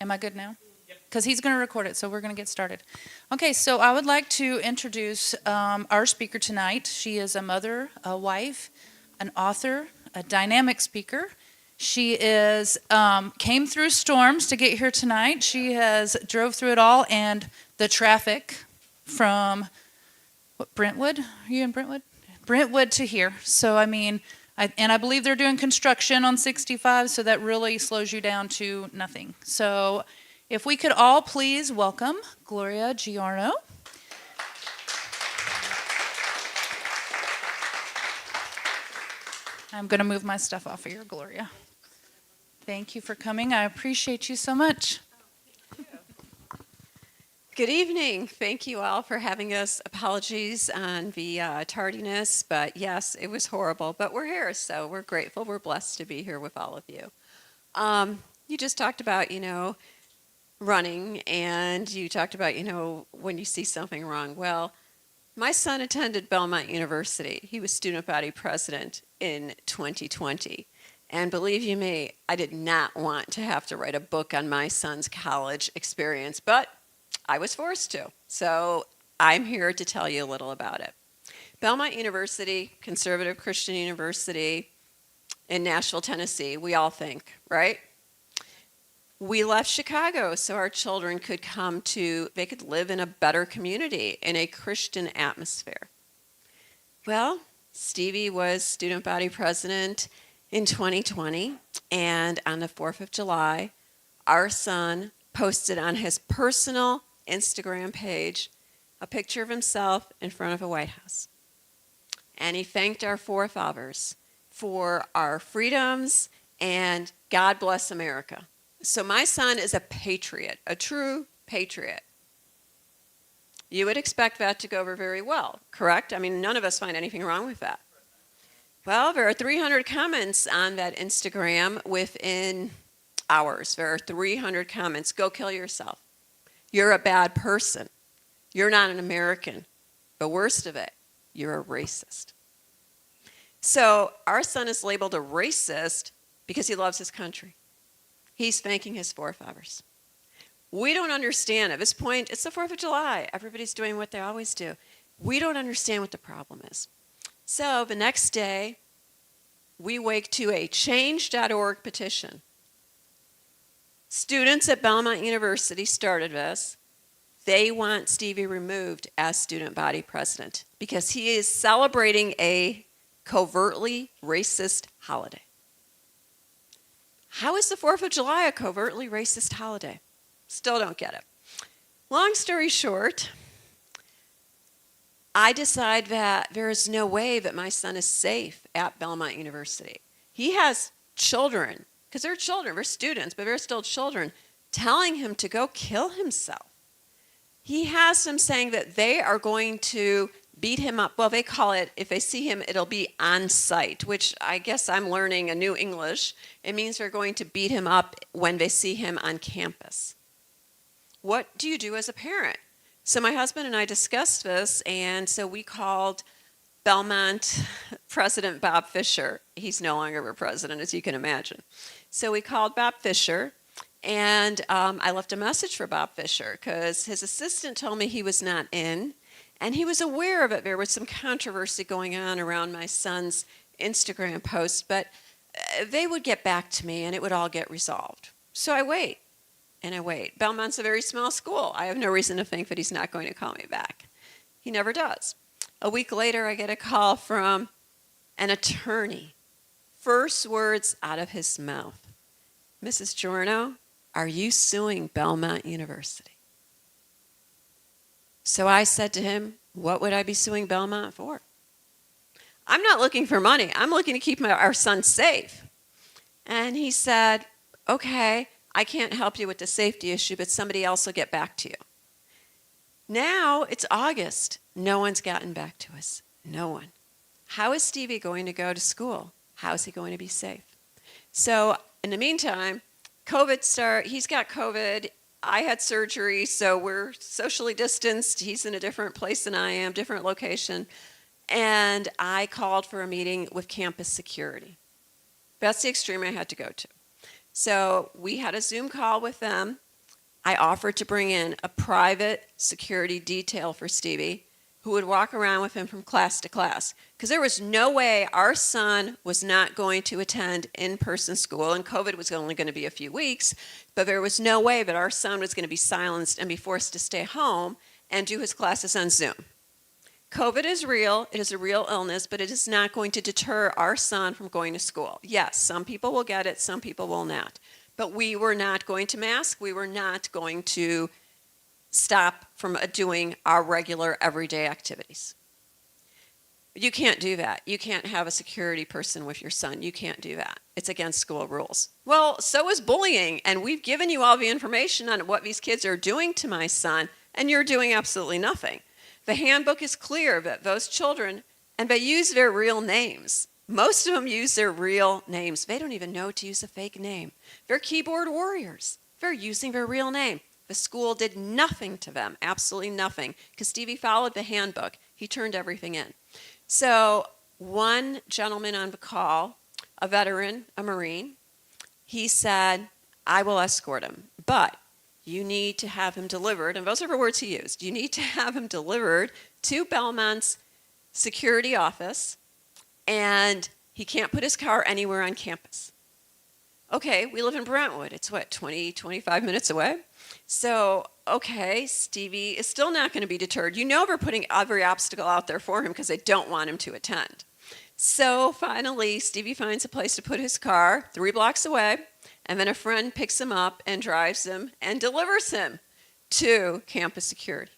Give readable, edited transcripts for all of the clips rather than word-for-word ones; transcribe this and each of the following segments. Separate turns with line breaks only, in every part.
Am I good now? Because he's going to record it, so we're going to get started. Okay, so I would like to introduce our speaker tonight. She is a mother, a wife, an author, a dynamic speaker. She is came through storms to get here tonight. She has drove through it all and the traffic from Brentwood. Are you in Brentwood? Brentwood to here. So I mean, I believe they're doing construction on 65, so that really slows you down to nothing. So if we could all please welcome Gloria Giorno. I'm going to move my stuff off of here, Gloria. Thank you for coming. I appreciate you so much.
Good evening. Thank you all for having us. Apologies on the tardiness, but yes, it was horrible. But we're here, so we're grateful. We're blessed to be here with all of you. You just talked about, running, and you talked about, when you see something wrong. Well, my son attended Belmont University. He was student body president in 2020. And believe you me, I did not want to have to write a book on my son's college experience, but I was forced to. So I'm here to tell you a little about it. Belmont University, conservative Christian university in Nashville, Tennessee, we all think, right? We left Chicago so our children could they could live in a better community, in a Christian atmosphere. Well, Stevie was student body president in 2020, and on the 4th of July, our son posted on his personal Instagram page a picture of himself in front of a White House. And he thanked our forefathers for our freedoms and God bless America. So my son is a patriot, a true patriot. You would expect that to go over very well, correct? I mean, none of us find anything wrong with that. Well, there are 300 comments on that Instagram within hours. There are 300 comments. Go kill yourself. You're a bad person. You're not an American. The worst of it, you're a racist. So our son is labeled a racist because he loves his country. He's thanking his forefathers. We don't understand. At this point, it's the 4th of July. Everybody's doing what they always do. We don't understand what the problem is. So the next day, we wake to a change.org petition. Students at Belmont University started this. They want Stevie removed as student body president because he is celebrating a covertly racist holiday. How is the 4th of July a covertly racist holiday? Still don't get it. Long story short, I decide that there is no way that my son is safe at Belmont University. He has children, because they're children, they're students, but they're still children, telling him to go kill himself. He has them saying that they are going to beat him up. Well, they call it, if they see him, it'll be on site, which I guess I'm learning a new English. It means they're going to beat him up when they see him on campus. What do you do as a parent? So my husband and I discussed this, and so we called Belmont President Bob Fisher. He's no longer a president, as you can imagine. So we called Bob Fisher, and I left a message for Bob Fisher because his assistant told me he was not in, and he was aware of it. There was some controversy going on around my son's Instagram post, but they would get back to me, and it would all get resolved. So I wait. And I wait. Belmont's a very small school. I have no reason to think that he's not going to call me back. He never does. A week later, I get a call from an attorney. First words out of his mouth. Mrs. Giorno, are you suing Belmont University? So I said to him, what would I be suing Belmont for? I'm not looking for money. I'm looking to keep our son safe. And he said, okay, I can't help you with the safety issue, but somebody else will get back to you. Now it's August. No one's gotten back to us. No one. How is Stevie going to go to school? How is he going to be safe? So in the meantime, he's got COVID. I had surgery, so we're socially distanced. He's in a different place than I am, different location. And I called for a meeting with campus security. That's the extreme I had to go to. So we had a Zoom call with them, I offered to bring in a private security detail for Stevie who would walk around with him from class to class. Because there was no way our son was not going to attend in-person school, and COVID was only going to be a few weeks, but there was no way that our son was going to be silenced and be forced to stay home and do his classes on Zoom. COVID is real, it is a real illness, but it is not going to deter our son from going to school. Yes, some people will get it, some people will not. But we were not going to mask, we were not going to stop from doing our regular everyday activities. You can't do that. You can't have a security person with your son. You can't do that. It's against school rules. Well, so is bullying, and we've given you all the information on what these kids are doing to my son, and you're doing absolutely nothing. The handbook is clear that those children, and they use their real names. Most of them use their real names. They don't even know to use a fake name. They're keyboard warriors. They're using their real name. The school did nothing to them, absolutely nothing, because Stevie followed the handbook. He turned everything in. So one gentleman on the call, a veteran, a Marine, he said, I will escort him, but you need to have him delivered, and those are the words he used, you need to have him delivered to Belmont's security office, and he can't put his car anywhere on campus. Okay, we live in Brentwood. It's what, 20, 25 minutes away? So, okay, Stevie is still not going to be deterred. You know they're putting every obstacle out there for him because they don't want him to attend. So finally, Stevie finds a place to put his car 3 blocks away, and then a friend picks him up and drives him and delivers him to campus security,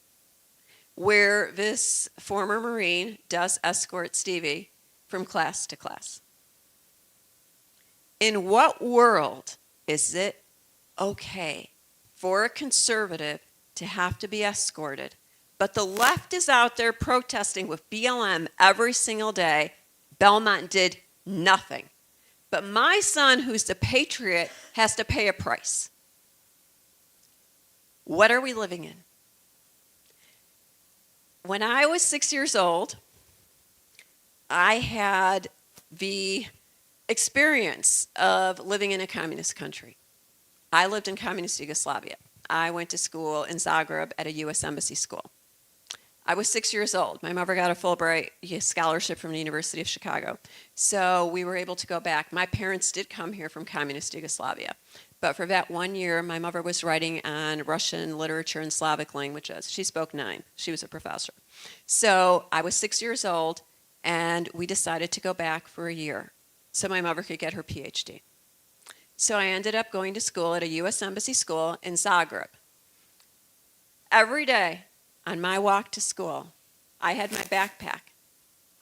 where this former Marine does escort Stevie from class to class. In what world is it okay for a conservative to have to be escorted, but the left is out there protesting with BLM every single day? Belmont did nothing. But my son, who's a patriot, has to pay a price. What are we living in? When I was 6 years old, I had the experience of living in a communist country. I lived in communist Yugoslavia. I went to school in Zagreb at a U.S. Embassy school. I was 6 years old. My mother got a Fulbright scholarship from the University of Chicago. So we were able to go back. My parents did come here from communist Yugoslavia. But for that 1 year, my mother was writing on Russian literature and Slavic languages. She spoke 9. She was a professor. So I was 6 years old, and we decided to go back for a year so my mother could get her PhD. So I ended up going to school at a U.S. Embassy school in Zagreb. Every day on my walk to school, I had my backpack.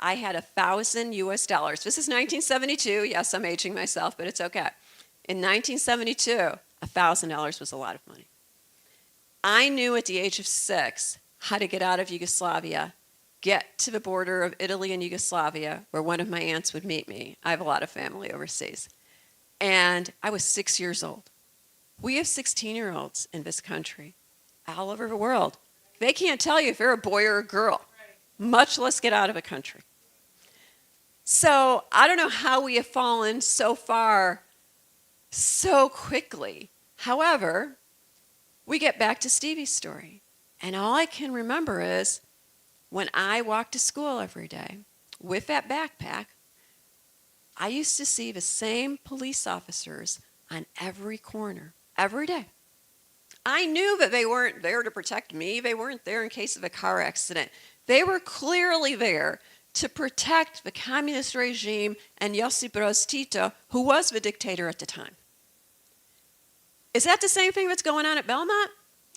I had $1,000 US. This is 1972. Yes, I'm aging myself, but it's okay. In 1972, $1,000 was a lot of money. I knew at the age of 6 how to get out of Yugoslavia, get to the border of Italy and Yugoslavia, where one of my aunts would meet me. I have a lot of family overseas. And I was 6 years old. We have 16-year-olds in this country, all over the world. They can't tell you if they're a boy or a girl, much less get out of a country. So I don't know how we have fallen so far so quickly. However, we get back to Stevie's story. And all I can remember is when I walked to school every day with that backpack, I used to see the same police officers on every corner, every day. I knew that they weren't there to protect me. They weren't there in case of a car accident. They were clearly there to protect the communist regime and Josip Broz Tito, who was the dictator at the time. Is that the same thing that's going on at Belmont?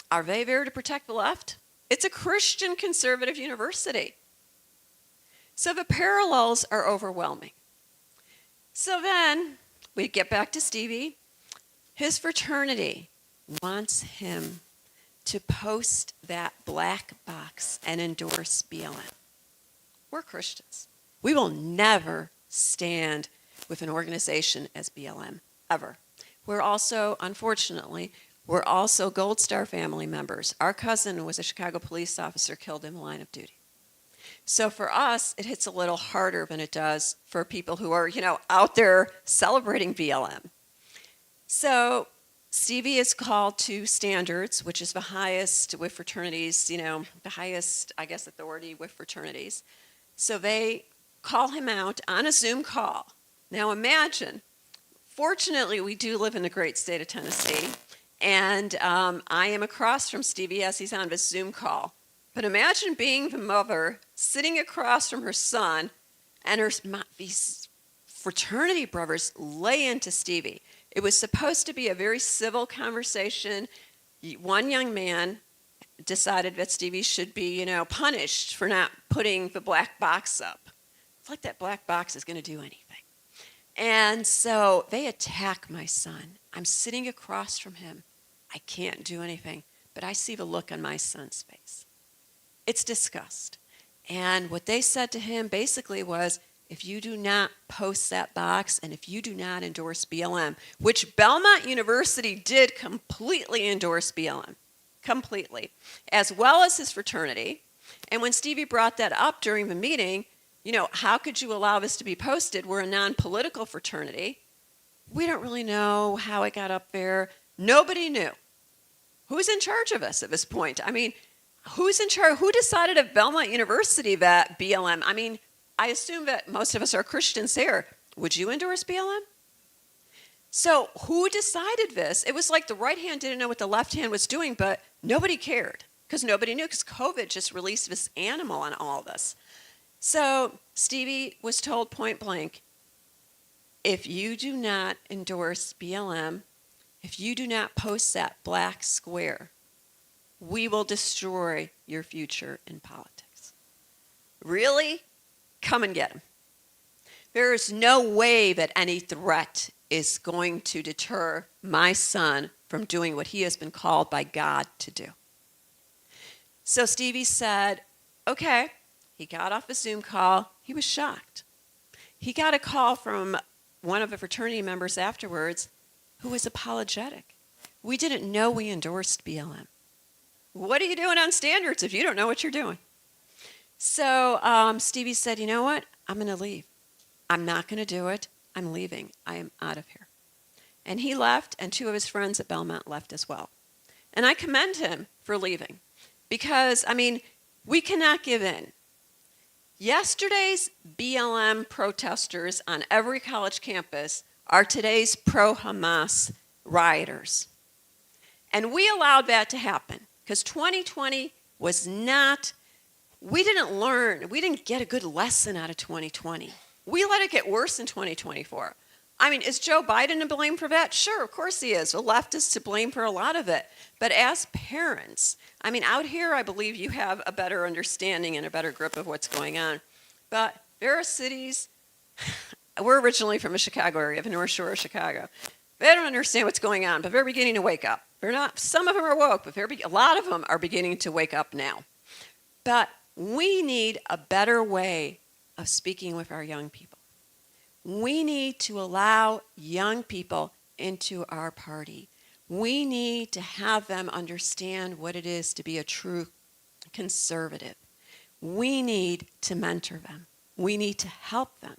Are they there to protect the left? It's a Christian conservative university. So the parallels are overwhelming. So then we get back to Stevie. His fraternity wants him to post that black box and endorse BLM. We're Christians. We will never stand with an organization as BLM, ever. We're also, unfortunately, we're also Gold Star family members. Our cousin was a Chicago police officer killed in the line of duty. So for us, it hits a little harder than it does for people who are, out there celebrating BLM. So Stevie is called to standards, which is the highest with fraternities, the highest, I guess, authority with fraternities. So they call him out on a Zoom call. Now imagine, fortunately, we do live in the great state of Tennessee, and I am across from Stevie as he's on this Zoom call. But imagine being the mother sitting across from her son, and these fraternity brothers lay into Stevie. It was supposed to be a very civil conversation. One young man decided that Stevie should be, punished for not putting the black box up. It's like that black box is going to do anything. And so they attack my son. I'm sitting across from him. I can't do anything, but I see the look on my son's face. It's disgust. And what they said to him basically was, if you do not post that box and if you do not endorse BLM, which Belmont University did completely endorse BLM, completely, as well as his fraternity. And when Stevie brought that up during the meeting, how could you allow this to be posted? We're a non-political fraternity. We don't really know how it got up there. Nobody knew. Who's in charge of us at this point? I mean, who's in charge? Who decided at Belmont University that BLM? I mean, I assume that most of us are Christians here. Would you endorse BLM? So who decided this? It was like the right hand didn't know what the left hand was doing, but nobody cared because nobody knew, because COVID just released this animal on all of us. So Stevie was told point blank, if you do not endorse BLM, if you do not post that black square, we will destroy your future in politics. Really? Come and get him. There is no way that any threat is going to deter my son from doing what he has been called by God to do. So Stevie said, okay. He got off a Zoom call. He was shocked. He got a call from one of the fraternity members afterwards who was apologetic. We didn't know we endorsed BLM. What are you doing on standards if you don't know what you're doing? So Stevie said, you know what? I'm going to leave. I'm not going to do it. I'm leaving. I am out of here. And he left, and two of his friends at Belmont left as well. And I commend him for leaving because, we cannot give in. Yesterday's BLM protesters on every college campus are today's pro-Hamas rioters. And we allowed that to happen because 2020 was not, we didn't get a good lesson out of 2020. We let it get worse in 2024. Is Joe Biden to blame for that? Sure, of course he is. The left is to blame for a lot of it. But as parents, out here I believe you have a better understanding and a better grip of what's going on. But there are cities, we're originally from the Chicago area, the North Shore of Chicago. They don't understand what's going on, but they're beginning to wake up. Some of them are woke, but a lot of them are beginning to wake up now. But we need a better way of speaking with our young people. We need to allow young people into our party. We need to have them understand what it is to be a true conservative. We need to mentor them. We need to help them.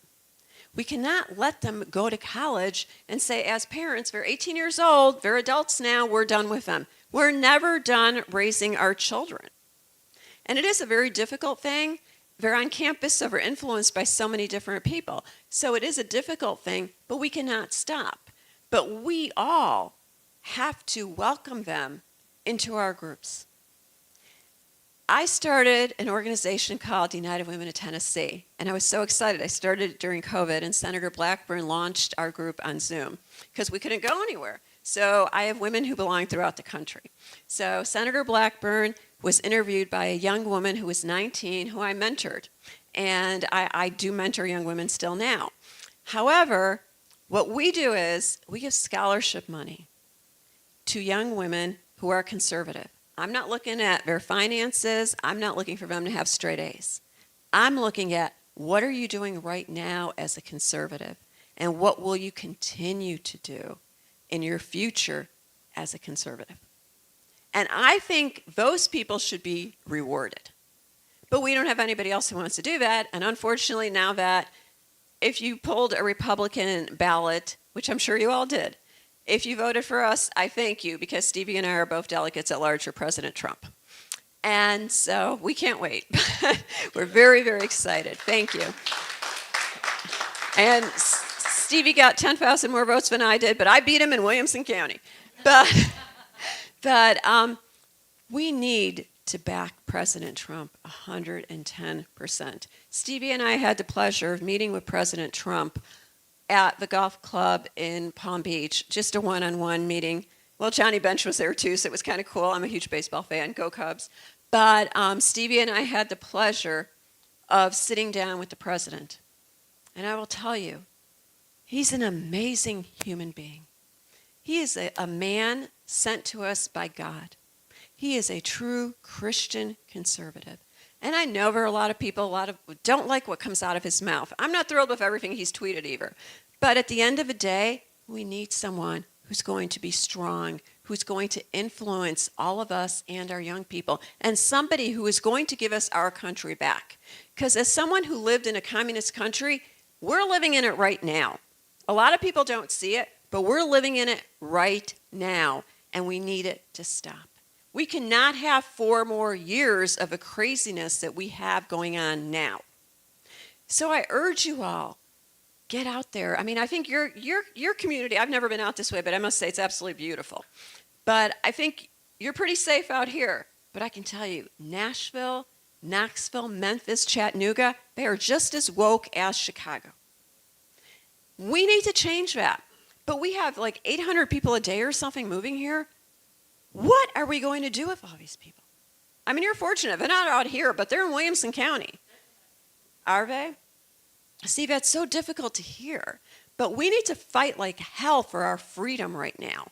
We cannot let them go to college and say, as parents, they're 18 years old, they're adults now, we're done with them. We're never done raising our children. And it is a very difficult thing. They're on campus, so they're influenced by so many different people. So it is a difficult thing, but we cannot stop. But we all have to welcome them into our groups. I started an organization called United Women of Tennessee, and I was so excited. I started it during COVID, and Senator Blackburn launched our group on Zoom because we couldn't go anywhere. So I have women who belong throughout the country. So Senator Blackburn was interviewed by a young woman who was 19 who I mentored, and I do mentor young women still now. However, what we do is we give scholarship money to young women who are conservative. I'm not looking at their finances. I'm not looking for them to have straight A's. I'm looking at what are you doing right now as a conservative, and what will you continue to do in your future as a conservative. And I think those people should be rewarded. But we don't have anybody else who wants to do that. And unfortunately, now that if you pulled a Republican ballot, which I'm sure you all did, If you voted for us, I thank you, because Stevie and I are both delegates at large for President Trump. And so we can't wait. We're very, very excited. Thank you. And Stevie got 10,000 more votes than I did, but I beat him in Williamson County. But we need to back President Trump 110%. Stevie and I had the pleasure of meeting with President Trump at the golf club in Palm Beach, just a one-on-one meeting. Well, Johnny Bench was there too, so it was kind of cool. I'm a huge baseball fan. Go Cubs. But Stevie and I had the pleasure of sitting down with the president. And I will tell you, he's an amazing human being. He is a man sent to us by God. He is a true Christian conservative. And I know there are a lot of people, don't like what comes out of his mouth. I'm not thrilled with everything he's tweeted either. But at the end of the day, we need someone who's going to be strong, who's going to influence all of us and our young people, and somebody who is going to give us our country back. Because as someone who lived in a communist country, we're living in it right now. A lot of people don't see it, but we're living in it right now, and we need it to stop. We cannot have 4 more years of a craziness that we have going on now. So I urge you all, get out there. I mean, I think your community, I've never been out this way, but I must say it's absolutely beautiful. But I think you're pretty safe out here. But I can tell you, Nashville, Knoxville, Memphis, Chattanooga, they are just as woke as Chicago. We need to change that. But we have like 800 people a day or something moving here. What are we going to do with all these people? I mean, you're fortunate. They're not out here, but they're in Williamson County. Are they? See, that's so difficult to hear. But we need to fight like hell for our freedom right now.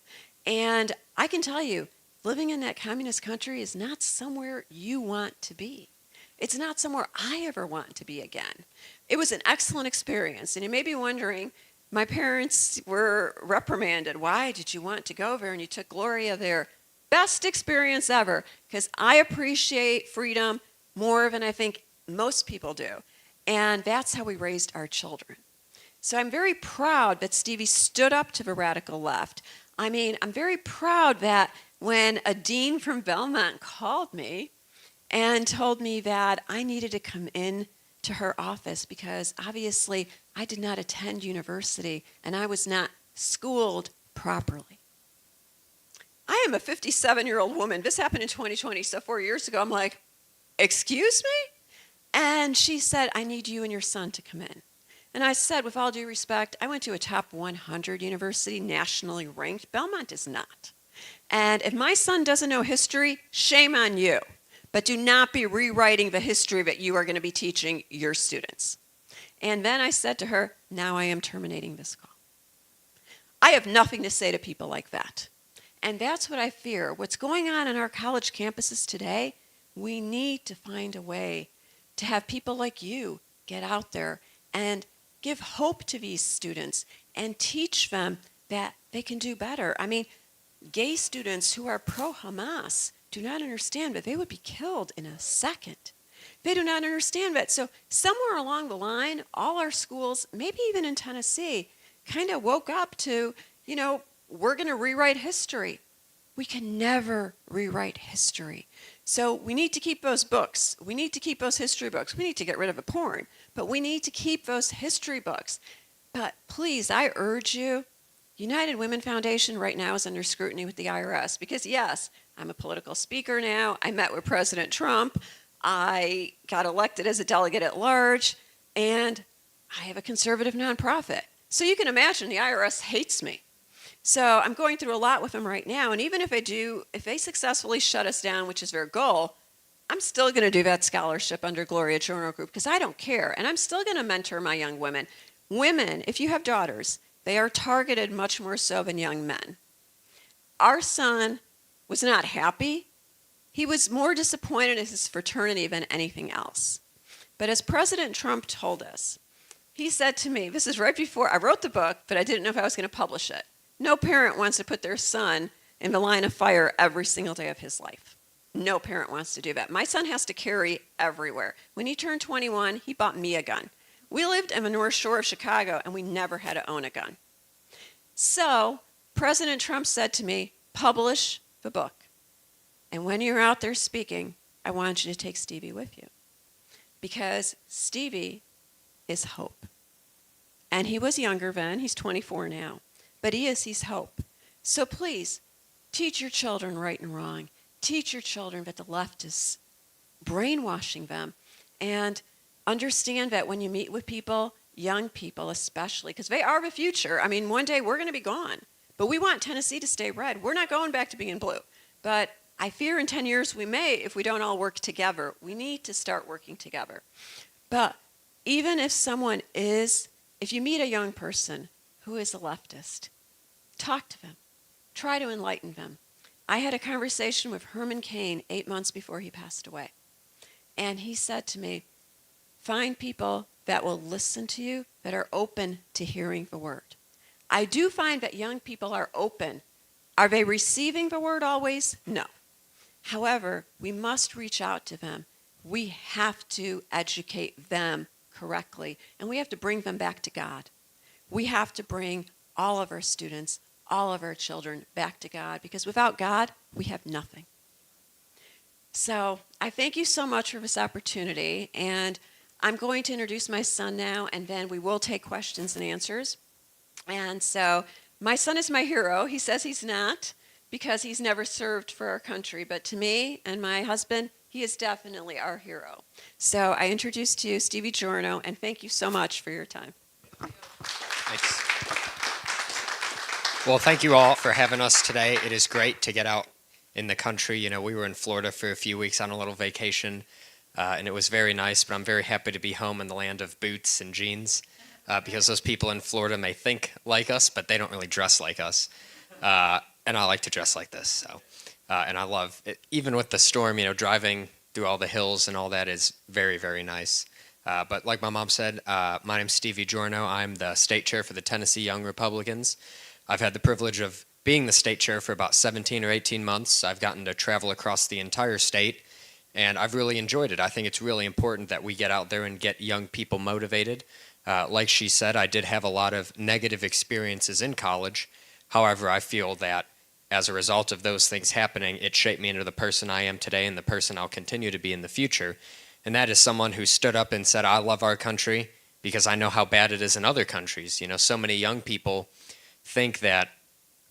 And I can tell you, living in that communist country is not somewhere you want to be. It's not somewhere I ever want to be again. It was an excellent experience. And you may be wondering, my parents were reprimanded. Why did you want to go there and you took Gloria there? Best experience ever, because I appreciate freedom more than I think most people do. And that's how we raised our children. So I'm very proud that Stevie stood up to the radical left. I mean, I'm very proud that when a dean from Belmont called me and told me that I needed to come in to her office because obviously I did not attend university and I was not schooled properly. I am a 57-year-old woman. This happened in 2020, so 4 years ago. I'm like, excuse me? And she said, I need you and your son to come in. And I said, with all due respect, I went to a top 100 university, nationally ranked. Belmont is not. And if my son doesn't know history, shame on you. But do not be rewriting the history that you are going to be teaching your students. And then I said to her, now I am terminating this call. I have nothing to say to people like that. And that's what I fear. What's going on in our college campuses today, we need to find a way to have people like you get out there and give hope to these students and teach them that they can do better. I mean, gay students who are pro-Hamas do not understand that they would be killed in a second. They do not understand that. So somewhere along the line, all our schools, maybe even in Tennessee, kind of woke up to, we're going to rewrite history. We can never rewrite history. So we need to keep those books. We need to keep those history books. We need to get rid of the porn, but we need to keep those history books. But please, I urge you, United Women Foundation right now is under scrutiny with the IRS because, yes, I'm a political speaker now. I met with President Trump. I got elected as a delegate at large, and I have a conservative nonprofit. So you can imagine the IRS hates me. So I'm going through a lot with them right now, and even if they successfully shut us down, which is their goal, I'm still going to do that scholarship under Gloria Giorno group because I don't care, and I'm still going to mentor my young women. Women, if you have daughters, they are targeted much more so than young men. Our son was not happy. He was more disappointed in his fraternity than anything else. But as President Trump told us, he said to me, this is right before I wrote the book, but I didn't know if I was going to publish it. No parent wants to put their son in the line of fire every single day of his life. No parent wants to do that. My son has to carry everywhere. When he turned 21, he bought me a gun. We lived in the North Shore of Chicago, and we never had to own a gun. So President Trump said to me, publish the book. And when you're out there speaking, I want you to take Stevie with you. Because Stevie is hope. And he was younger then, he's 24 now. But he's hope. So please, teach your children right and wrong. Teach your children that the left is brainwashing them. And understand that when you meet with people, young people especially, because they are the future. I mean, one day we're going to be gone. But we want Tennessee to stay red. We're not going back to being blue. But I fear in 10 years we may if we don't all work together. We need to start working together. But even if if you meet a young person who is a leftist, talk to them. Try to enlighten them. I had a conversation with Herman Cain 8 months before he passed away. And he said to me, find people that will listen to you, that are open to hearing the word. I do find that young people are open. Are they receiving the word always? No. However, we must reach out to them. We have to educate them correctly, and we have to bring them back to God. We have to bring all of our students, all of our children back to God, because without God, we have nothing. So I thank you so much for this opportunity, and I'm going to introduce my son now, and then we will take questions and answers. And so my son is my hero. He says he's not because he's never served for our country, but to me and my husband, he is definitely our hero. So I introduce to you Stevie Giorno, and thank you so much for your time.
Thanks. Well, thank you all for having us today. It is great to get out in the country. You know, we were in Florida for a few weeks on a little vacation, and it was very nice, but I'm very happy to be home in the land of boots and jeans, because those people in Florida may think like us, but they don't really dress like us. And I like to dress like this, so. And I love it. Even with the storm, you know, driving through all the hills and all that is very, very nice. But like my mom said, my name's Stevie Giorno. I'm the state chair for the Tennessee Young Republicans. I've had the privilege of being the state chair for about 17 or 18 months. I've gotten to travel across the entire state, and I've really enjoyed it. I think it's really important that we get out there and get young people motivated. Like she said, I did have a lot of negative experiences in college. However, I feel that as a result of those things happening, it shaped me into the person I am today and the person I'll continue to be in the future. And that is someone who stood up and said, I love our country because I know how bad it is in other countries. You know, so many young people think that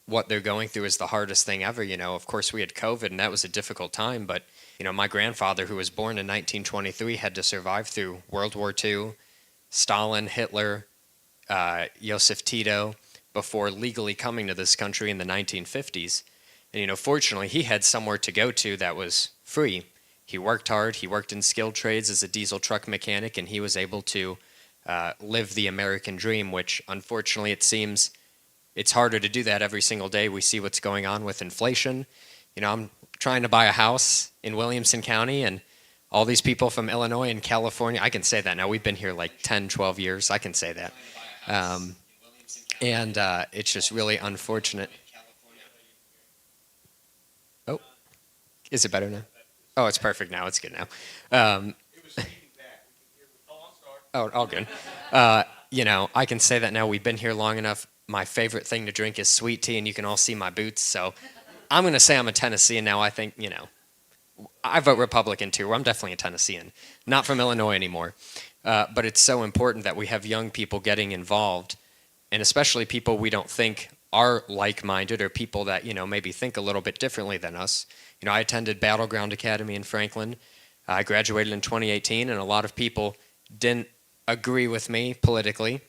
what they're going through is the hardest thing ever. You know, of course we had COVID and that was a difficult time, but you know, my grandfather, who was born in 1923, had to survive through World War II, Stalin, Hitler, Joseph Tito, before legally coming to this country in the 1950s. And, you know, fortunately, he had somewhere to go to that was free. He worked hard. He worked in skilled trades as a diesel truck mechanic, and he was able to live the American dream, which, unfortunately, it seems it's harder to do that every single day. We see what's going on with inflation. You know, I'm trying to buy a house in Williamson County, and all these people from Illinois and California, I can say that now. We've been here like 10, 12 years. I can say that. And it's just really unfortunate. Oh, is it better now? Oh, it's perfect now. It's good now. Oh, all good. You know, I can say that now. We've been here long enough. My favorite thing to drink is sweet tea, and you can all see my boots. So I'm going to say I'm a Tennessean now. I think, you know, I vote Republican too. I'm definitely a Tennessean, not from Illinois anymore. But it's so important that we have young people getting involved, and especially people we don't think are like-minded or people that, you know, maybe think a little bit differently than us. You know, I attended Battleground Academy in Franklin. I graduated in 2018, and a lot of people didn't agree with me politically.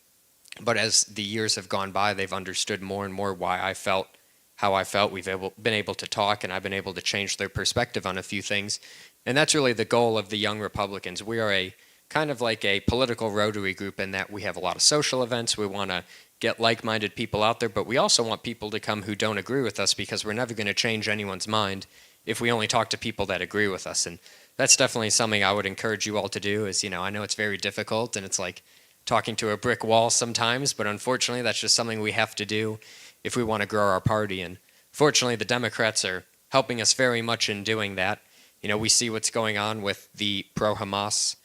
But as the years have gone by, they've understood more and more why I felt how I felt. We've been able to talk, and I've been able to change their perspective on a few things. And that's really the goal of the Young Republicans. We are a kind of like a political Rotary group in that we have a lot of social events. We want to get like-minded people out there, but we also want people to come who don't agree with us, because we're never going to change anyone's mind if we only talk to people that agree with us. And that's definitely something I would encourage you all to do. Is, you know, I know it's very difficult and it's like talking to a brick wall sometimes, but unfortunately that's just something we have to do if we want to grow our party. And fortunately the Democrats are helping us very much in doing that. You know, we see what's going on with the pro-Hamas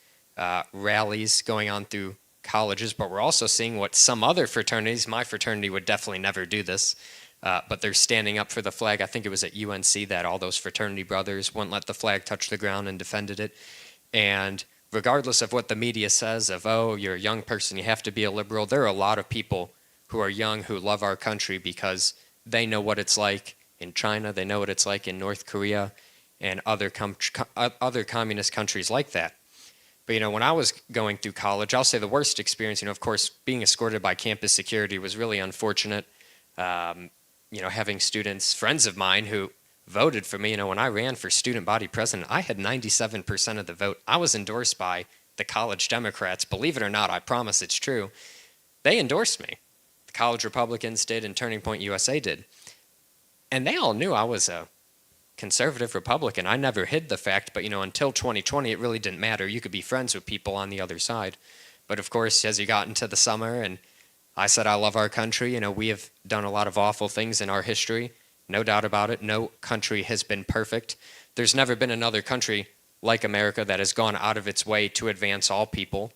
rallies going on through colleges, but we're also seeing what some other fraternities, my fraternity would definitely never do this, but they're standing up for the flag. I think it was at UNC that all those fraternity brothers wouldn't let the flag touch the ground and defended it. And regardless of what the media says of, oh, you're a young person, you have to be a liberal, there are a lot of people who are young who love our country because they know what it's like in China, they know what it's like in North Korea, and other communist countries like that. But, you know, when I was going through college, I'll say the worst experience, you know, of course, being escorted by campus security was really unfortunate. You know, having students, friends of mine who voted for me, you know, when I ran for student body president, I had 97% of the vote. I was endorsed by the college Democrats. Believe it or not, I promise it's true. They endorsed me. The college Republicans did and Turning Point USA did. And they all knew I was a conservative Republican. I never hid the fact, but, you know, until 2020, it really didn't matter. You could be friends with people on the other side. But of course, as you got into the summer and I said I love our country, you know, we have done a lot of awful things in our history. No doubt about it. No country has been perfect. There's never been another country like America that has gone out of its way to advance all people,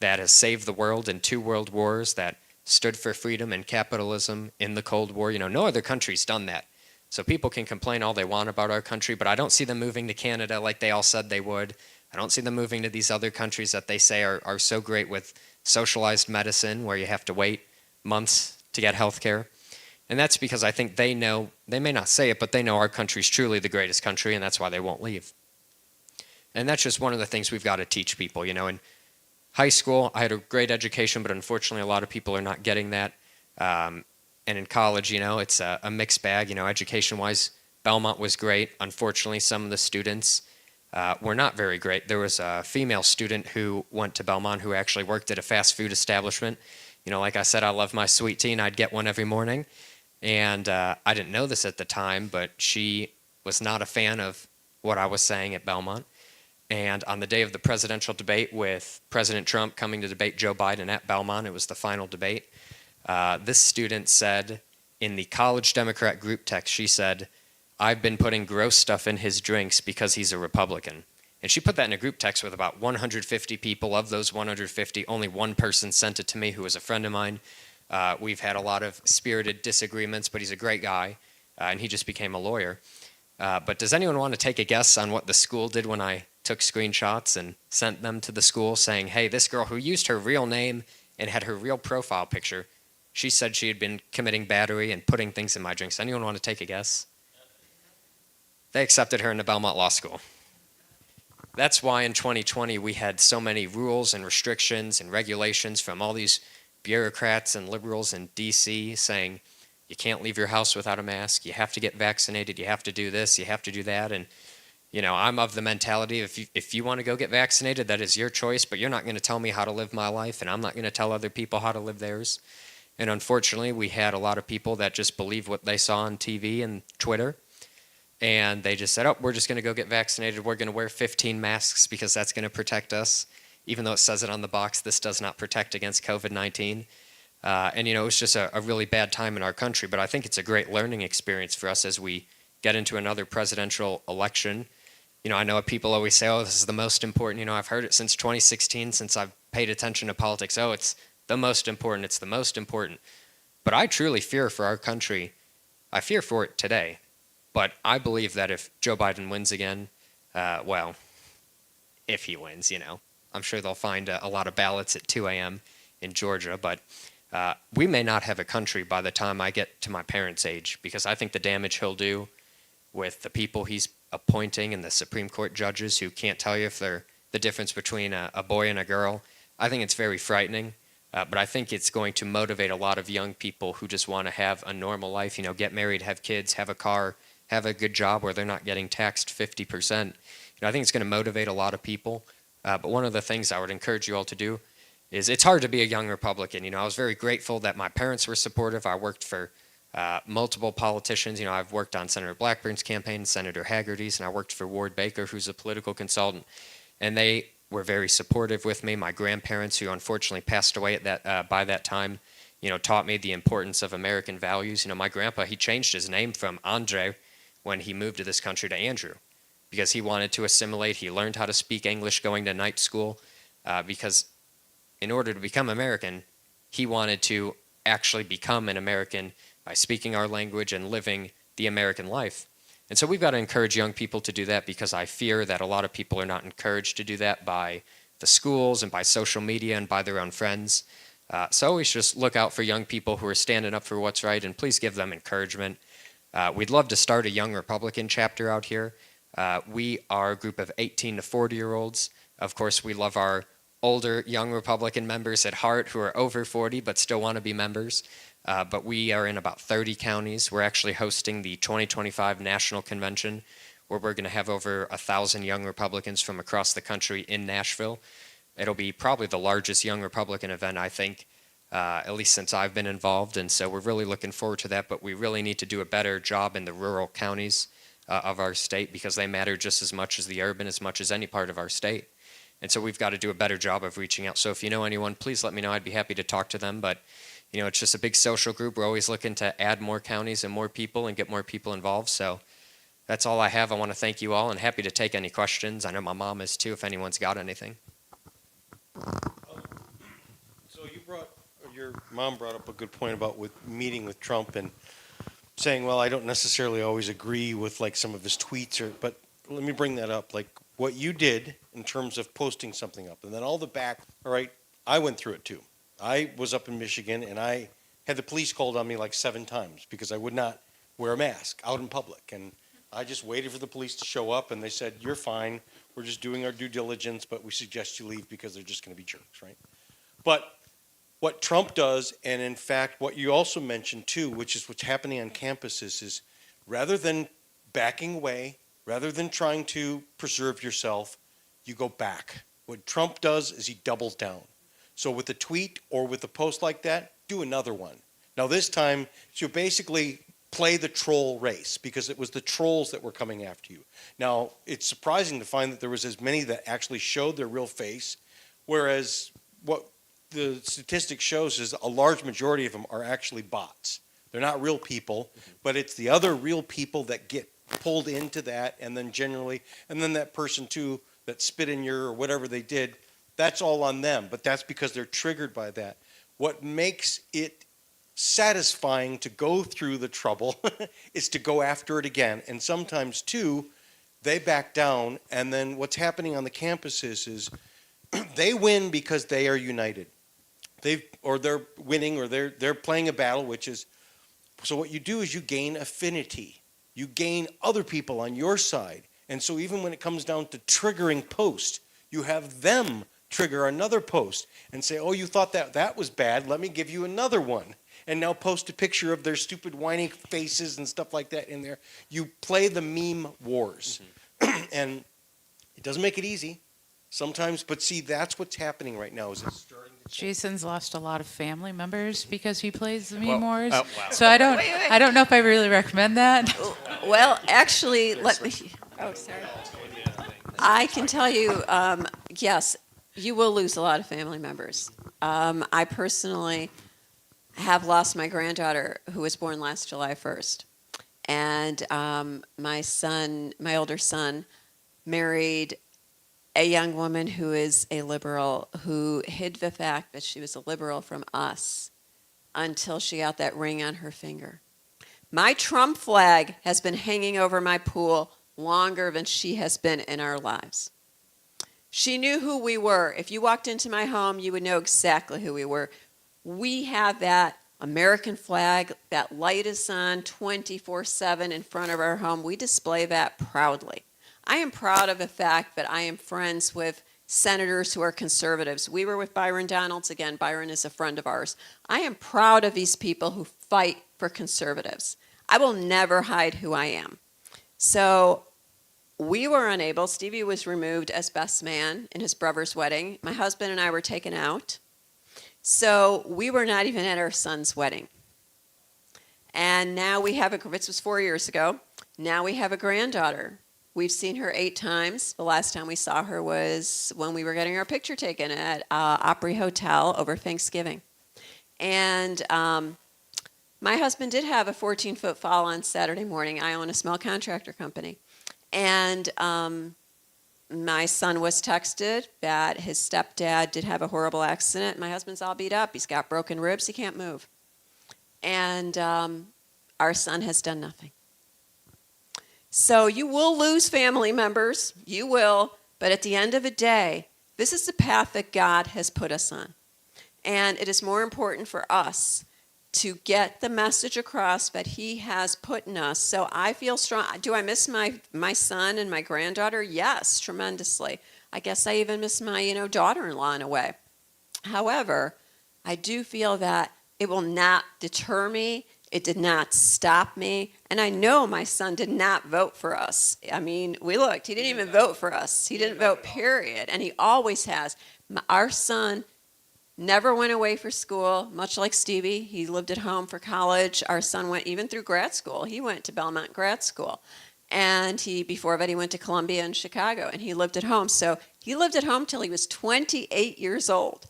that has saved the world in 2 world wars, that stood for freedom and capitalism in the Cold War. You know, no other country's done that. So people can complain all they want about our country, but I don't see them moving to Canada like they all said they would. I don't see them moving to these other countries that they say are so great with socialized medicine where you have to wait months to get health care. And that's because I think they know, they may not say it, but they know our country's truly the greatest country, and that's why they won't leave. And that's just one of the things we've got to teach people. You know, in high school, I had a great education, but unfortunately a lot of people are not getting that. And in college, you know, it's a mixed bag. You know, education-wise, Belmont was great. Unfortunately, some of the students were not very great. There was a female student who went to Belmont who actually worked at a fast food establishment. You know, like I said, I love my sweet tea, and I'd get one every morning. And I didn't know this at the time, but she was not a fan of what I was saying at Belmont. And on the day of the presidential debate with President Trump coming to debate Joe Biden at Belmont, it was the final debate, this student said in the college Democrat group text, she said, "I've been putting gross stuff in his drinks because he's a Republican." And she put that in a group text with about 150 people. Of those 150, only one person sent it to me who was a friend of mine. We've had a lot of spirited disagreements, but he's a great guy, and he just became a lawyer. But does anyone want to take a guess on what the school did when I took screenshots and sent them to the school saying, hey, this girl who used her real name and had her real profile picture, she said she had been committing battery and putting things in my drinks. Anyone want to take a guess? They accepted her in the Belmont Law School. That's why in 2020 we had so many rules and restrictions and regulations from all these bureaucrats and liberals in D.C. saying you can't leave your house without a mask, you have to get vaccinated, you have to do this, you have to do that. And, you know, I'm of the mentality if you want to go get vaccinated, that is your choice, but you're not going to tell me how to live my life, and I'm not going to tell other people how to live theirs. And unfortunately, we had a lot of people that just believed what they saw on TV and Twitter. And they just said, oh, we're just going to go get vaccinated. We're going to wear 15 masks because that's going to protect us. Even though it says it on the box, this does not protect against COVID-19. And, you know, it was just a really bad time in our country. But I think it's a great learning experience for us as we get into another presidential election. You know, I know people always say, oh, this is the most important. You know, I've heard it since 2016, since I've paid attention to politics. Oh, it's the most important. It's the most important. But I truly fear for our country. I fear for it today. But I believe that if Joe Biden wins again, well, if he wins, you know, I'm sure they'll find a lot of ballots at 2 a.m. in Georgia. But we may not have a country by the time I get to my parents' age, because I think the damage he'll do with the people he's appointing and the Supreme Court judges who can't tell you if they're the difference between a boy and a girl, I think it's very frightening. But I think it's going to motivate a lot of young people who just want to have a normal life, you know, get married, have kids, have a car, have a good job where they're not getting taxed 50%. You know, I think it's going to motivate a lot of people. But one of the things I would encourage you all to do is it's hard to be a young Republican. You know, I was very grateful that my parents were supportive. I worked for multiple politicians. You know, I've worked on Senator Blackburn's campaign, Senator Haggerty's, and I worked for Ward Baker, who's a political consultant. And they were very supportive with me. My grandparents, who unfortunately passed away at by that time, you know, taught me the importance of American values. You know, my grandpa, he changed his name from Andre when he moved to this country to Andrew, because he wanted to assimilate. He learned how to speak English going to night school, because in order to become American, he wanted to actually become an American by speaking our language and living the American life. And so we've got to encourage young people to do that, because I fear that a lot of people are not encouraged to do that by the schools and by social media and by their own friends. So we should just look out for young people who are standing up for what's right, and please give them encouragement. We'd love to start a Young Republican chapter out here. We are a group of 18 to 40-year-olds. Of course, we love our older Young Republican members at heart who are over 40 but still want to be members. But we are in about 30 counties. We're actually hosting the 2025 National Convention, where we're going to have over 1,000 Young Republicans from across the country in Nashville. It'll be probably the largest Young Republican event, I think, at least since I've been involved. And so we're really looking forward to that. But we really need to do a better job in the rural counties of our state, because they matter just as much as the urban, as much as any part of our state. And so we've got to do a better job of reaching out. So if you know anyone, please let me know. I'd be happy to talk to them. But you know, it's just a big social group. We're always looking to add more counties and more people and get more people involved. So that's all I have. I want to thank you all, and happy to take any questions. I know my mom is too, if anyone's got anything.
So your mom brought up a good point about meeting with Trump and saying, well, I don't necessarily always agree with like some of his tweets, but let me bring that up. Like what you did in terms of posting something up, and then all right, I went through it too. I was up in Michigan, and I had the police called on me like 7 times because I would not wear a mask out in public. And I just waited for the police to show up, and they said, you're fine. We're just doing our due diligence, but we suggest you leave because they're just going to be jerks, right? But what Trump does, and in fact, what you also mentioned too, which is what's happening on campuses, is rather than backing away, rather than trying to preserve yourself, you go back. What Trump does is he doubles down. So with a tweet or with a post like that, do another one. Now this time, you basically play the troll race, because it was the trolls that were coming after you. Now, it's surprising to find that there was as many that actually showed their real face, whereas what the statistic shows is a large majority of them are actually bots. They're not real people, but it's the other real people that get pulled into that, and then that person too that spit in your or whatever they did, that's all on them, but that's because they're triggered by that. What makes it satisfying to go through the trouble is to go after it again. And sometimes too, they back down, and then what's happening on the campuses is they win because they are united. They're winning, or they're playing a battle, which is, so what you do is you gain affinity. You gain other people on your side. And so even when it comes down to triggering post, you have them trigger another post and say, oh, you thought that was bad, let me give you another one. And now post a picture of their stupid whining faces and stuff like that in there. You play the meme wars. And it doesn't make it easy sometimes, but see, that's what's happening right now. Is it's starting to change.
Jason's lost a lot of family members because he plays the meme wars.
Oh, wow.
So I don't,
Wait.
I don't know if I really recommend that.
Well, actually, let me. Oh, sorry. I can tell you, yes, you will lose a lot of family members. I personally have lost my granddaughter, who was born last July 1st. And my older son, married a young woman who is a liberal, who hid the fact that she was a liberal from us until she got that ring on her finger. My Trump flag has been hanging over my pool longer than she has been in our lives. She knew who we were. If you walked into my home, you would know exactly who we were. We have that American flag, that light is on 24/7 in front of our home. We display that proudly. I am proud of the fact that I am friends with senators who are conservatives. We were with Byron Donalds again. Byron is a friend of ours. I am proud of these people who fight for conservatives. I will never hide who I am. So we were unable. Stevie was removed as best man in his brother's wedding. My husband and I were taken out. So we were not even at our son's wedding. And now we have this was 4 years ago. Now we have a granddaughter. We've seen her 8 times. The last time we saw her was when we were getting our picture taken at Opry Hotel over Thanksgiving. And my husband did have a 14-foot fall on Saturday morning. I own a small contractor company. And my son was texted that his stepdad did have a horrible accident. My husband's all beat up. He's got broken ribs. He can't move. And Our son has done nothing. So you will lose family members, you will, but at the end of the day, this is the path that God has put us on. And it is more important for us to get the message across that he has put in us. So I feel strong. Do I miss my son and my granddaughter? Yes, tremendously. I guess I even miss my, daughter-in-law in a way. However, I do feel that it will not deter me. It did not stop me. And I know my son did not vote for us. I mean, we looked. He didn't even vote for us. He didn't vote, period. And he always has. Our son never went away for school, much like Stevie. He lived at home for college. Our son went even through grad school. He went to Belmont Grad School. And before that, he went to Columbia and Chicago, and he lived at home. So he lived at home till he was 28 years old.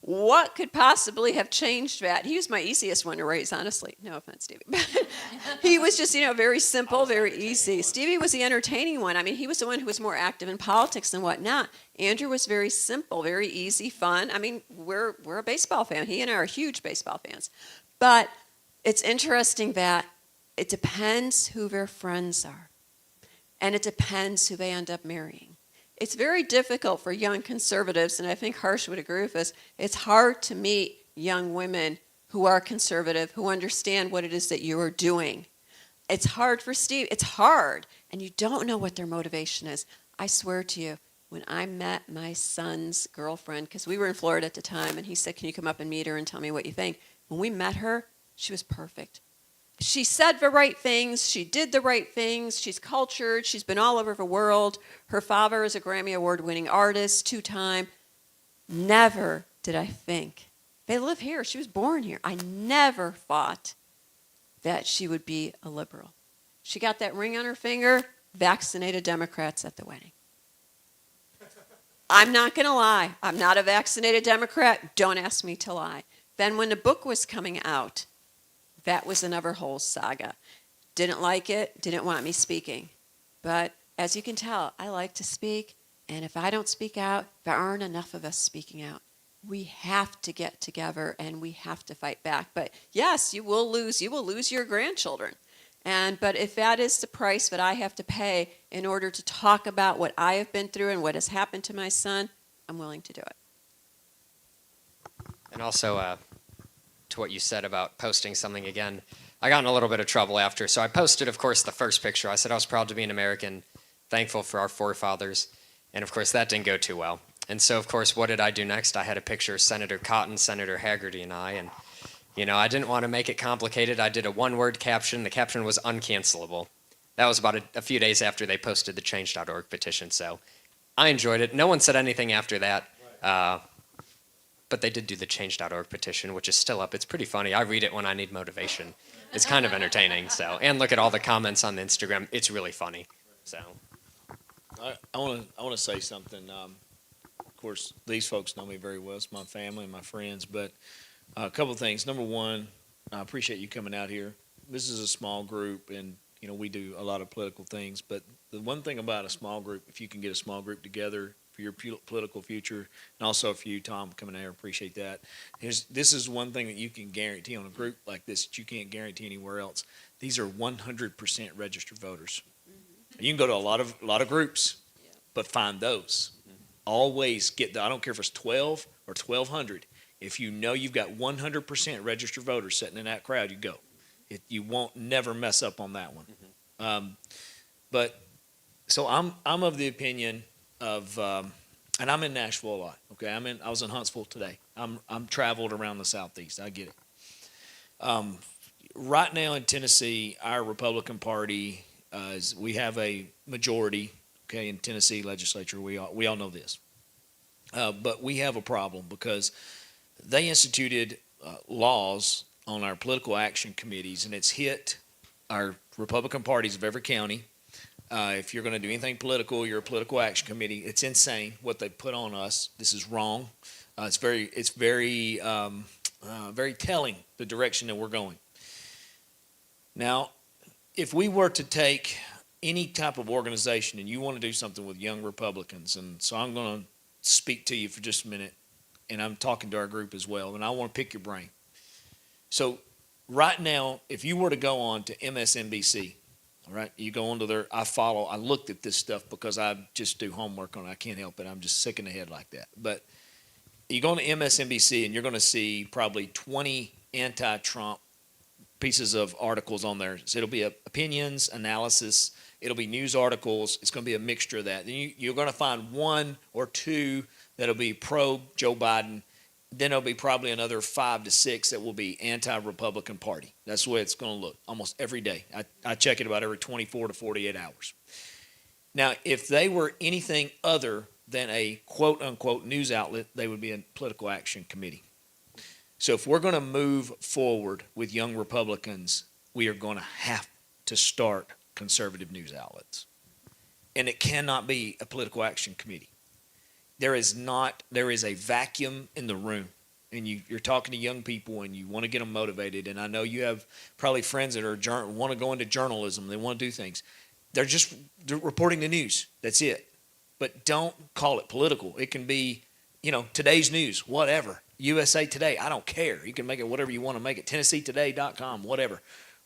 What could possibly have changed that? He was my easiest one to raise, honestly. No offense, Stevie. He was just, very simple, very easy. Stevie was the entertaining one. I mean, he was the one who was more active in politics and whatnot. Andrew was very simple, very easy, fun. I mean, we're a baseball fan. He and I are huge baseball fans. But it's interesting that it depends who their friends are. And it depends who they end up marrying. It's very difficult for young conservatives, and I think Harsh would agree with us. It's hard to meet young women who are conservative, who understand what it is that you are doing. It's hard for Steve. It's hard, and you don't know what their motivation is. I swear to you, when I met my son's girlfriend, because we were in Florida at the time, and he said, "Can you come up and meet her and tell me what you think?" When we met her, she was perfect. She said the right things. She did the right things. She's cultured. She's been all over the world. Her father is a Grammy Award-winning artist, 2-time. Never did I think. They live here. She was born here. I never thought that she would be a liberal. She got that ring on her finger, vaccinated Democrats at the wedding. I'm not going to lie. I'm not a vaccinated Democrat. Don't ask me to lie. Then when the book was coming out, that was another whole saga. Didn't like it, didn't want me speaking. But as you can tell, I like to speak, and if I don't speak out, there aren't enough of us speaking out. We have to get together and we have to fight back. But yes, you will lose your grandchildren. But if that is the price that I have to pay in order to talk about what I have been through and what has happened to my son, I'm willing to do it.
And also, to what you said about posting something again, I got in a little bit of trouble after. So I posted, of course, the first picture. I said I was proud to be an American, thankful for our forefathers. And, of course, that didn't go too well. And so, of course, what did I do next? I had a picture of Senator Cotton, Senator Haggerty, and I. And, I didn't want to make it complicated. I did a one-word caption. The caption was uncancelable. That was about a few days after they posted the Change.org petition. So I enjoyed it. No one said anything after that. But they did do the Change.org petition, which is still up. It's pretty funny. I read it when I need motivation. It's kind of entertaining. And look at all the comments on the Instagram. It's really funny. So
I want to say something. Of course, these folks know me very well. It's my family and my friends. But a couple of things. Number one, I appreciate you coming out here. This is a small group, and we do a lot of political things. But the one thing about a small group, if you can get a small group together for your political future, and also for you, Tom, coming out here, appreciate that. This is one thing that you can guarantee on a group like this that you can't guarantee anywhere else. These are 100% registered voters. You can go to a lot of groups, but find those. Always get I don't care if it's 12 or 1,200. If you know you've got 100% registered voters sitting in that crowd, you go. You won't never mess up on that one. But so I'm of the opinion of, and I'm in Nashville a lot. Okay, I was in Huntsville today. I'm traveled around the Southeast. I get it. Right now in Tennessee, our Republican Party we have a majority. Okay, in Tennessee legislature, we all know this. But we have a problem because they instituted laws on our political action committees, and it's hit our Republican parties of every county. If you're going to do anything political, you're a political action committee. It's insane what they put on us. This is wrong. It's very telling the direction that we're going. Now, if we were to take any type of organization and you want to do something with young Republicans, and so I'm going to speak to you for just a minute, and I'm talking to our group as well, and I want to pick your brain. So right now, if you were to go on to MSNBC, all right, you go onto their, I looked at this stuff because I just do homework on it. I can't help it. I'm just sick in the head like that. But you go on to MSNBC and you're going to see probably 20 anti-Trump pieces of articles on there. So it'll be opinions, analysis, it'll be news articles. It's going to be a mixture of that. Then you're going to find one or two that'll be pro Joe Biden. Then there'll be probably another 5 to 6 that will be anti-Republican Party. That's the way it's going to look almost every day. I check it about every 24 to 48 hours. Now, if they were anything other than a quote-unquote news outlet, they would be a political action committee. So if we're going to move forward with young Republicans, we are going to have to start conservative news outlets. And it cannot be a political action committee. There is a vacuum in the room, and you're talking to young people and you want to get them motivated. And I know you have probably friends that want to go into journalism. They want to do things. They're reporting the news. That's it. But don't call it political. It can be, today's news, whatever. USA Today, I don't care. You can make it whatever you want to make it. TennesseeToday.com, whatever.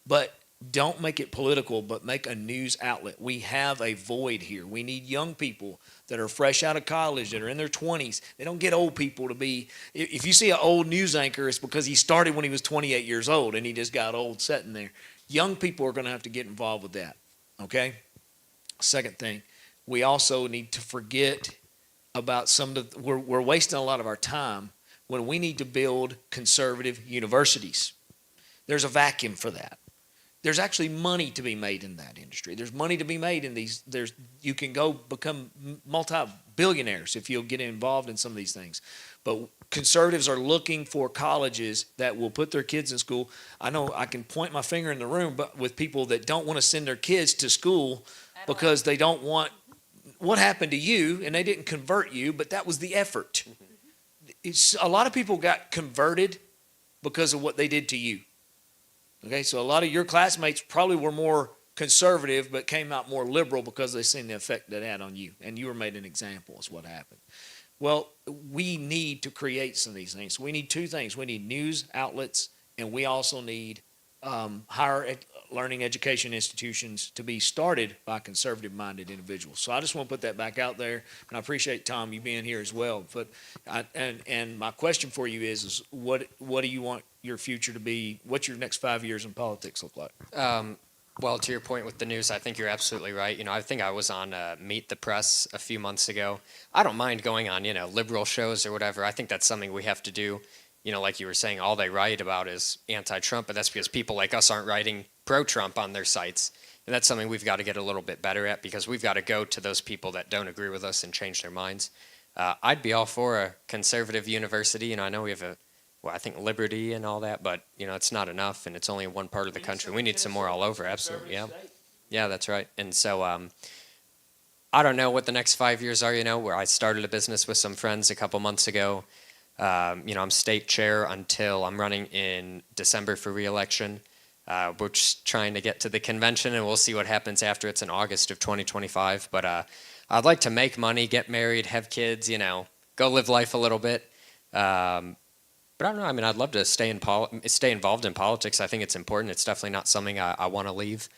But don't make it political, but make a news outlet. We have a void here. We need young people that are fresh out of college, that are in their 20s. They don't get old people to be. If you see an old news anchor, it's because he started when he was 28 years old and he just got old sitting there. Young people are going to have to get involved with that, okay? Second thing, we also need to forget about we're wasting a lot of our time when we need to build conservative universities. There's a vacuum for that. There's actually money to be made in that industry. There's money to be made in these. You can go become multi-billionaires if you'll get involved in some of these things. But conservatives are looking for colleges that will put their kids in school. I know I can point my finger in the room, but with people that don't want to send their kids to school because they don't want what happened to you, and they didn't convert you, but that was the effort. A lot of people got converted because of what they did to you. Okay, so a lot of your classmates probably were more conservative but came out more liberal because they seen the effect that had on you, and you were made an example is what happened. Well, we need to create some of these things. We need two things. We need news outlets, and we also need higher learning education institutions to be started by conservative-minded individuals. So I just want to put that back out there, and I appreciate, Tom, you being here as well. But and my question for you is what do you want your future to be? What's your next 5 years in politics look like?
Well, to your point with the news, I think you're absolutely right. I think I was on Meet the Press a few months ago. I don't mind going on, liberal shows or whatever. I think that's something we have to do. Like you were saying, all they write about is anti-Trump, but that's because people like us aren't writing pro-Trump on their sites. And that's something we've got to get a little bit better at because we've got to go to those people that don't agree with us and change their minds. I'd be all for a conservative university. I know we have I think liberty and all that, but, it's not enough, and it's only in one part of the country. We need some more all over, absolutely, yeah. Yeah, that's right. And so I don't know what the next 5 years are, where I started a business with some friends a couple months ago. I'm state chair until I'm running in December for re-election. We're just trying to get to the convention, and we'll see what happens after it's in August of 2025. But I'd like to make money, get married, have kids, go live life a little bit. But I don't know. I'd love to stay involved in politics. I think it's important. It's definitely not something I want to leave